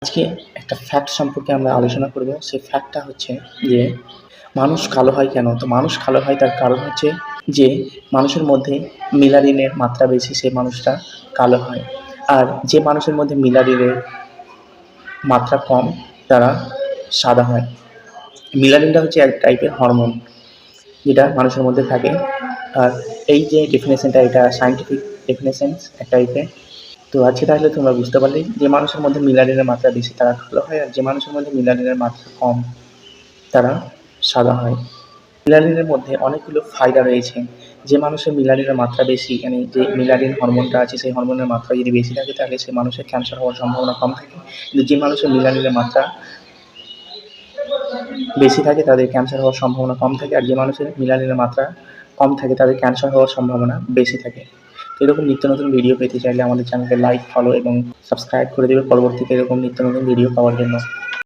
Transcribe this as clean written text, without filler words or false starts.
আজকে একটা ফ্যাক্ট সম্পর্কে আমরা আলোচনা করব। সেই ফ্যাক্টটা হচ্ছে যে মানুষ কালো হয় কেন? তো মানুষ কালো হয় তার কারণ হচ্ছে যে মানুষের মধ্যে মেলানিনের মাত্রা বেশি, সেই মানুষটা কালো হয়। আর যে মানুষের মধ্যে মেলানিনের মাত্রা কম তারা সাদা হয়। মেলানিনটা হচ্ছে এক টাইপের হরমোন যেটা মানুষের মধ্যে থাকে। আর এই যে ডেফিনেশনটা, এটা সায়েন্টিফিক ডেফিনেশন এক টাইপের। তো আজকে তাহলে তোমরা বুঝতে পারলে যে মানুষের মধ্যে মেলানিনের মাত্রা বেশি তারা কালো হয়, আর যে মানুষের মধ্যে মেলানিনের মাত্রা কম তারা সাদা হয়। মেলানিনের মধ্যে অনেকগুলো ফায়দা রয়েছে। যে মানুষের মেলানিনের মাত্রা বেশি, মানে যে মেলানিন হরমোনটা আছে সেই হরমোনের মাত্রা যদি বেশি থাকে তাহলে সে মানুষের ক্যান্সার হওয়ার সম্ভাবনা কম থাকে। কিন্তু যে মানুষের মেলানিনের মাত্রা বেশি থাকে তাদের ক্যান্সার হওয়ার সম্ভাবনা কম থাকে, আর যে মানুষের মেলানিনের মাত্রা কম থাকে তাদের ক্যান্সার হওয়ার সম্ভাবনা বেশি থাকে। তো এরকম নিত্য নতুন ভিডিও পেতে চাইলে আমাদের চ্যানেলকে লাইক, ফলো এবং সাবস্ক্রাইব করে দেবে পরবর্তীতে এরকম নিত্য নতুন ভিডিও পাওয়ার জন্য।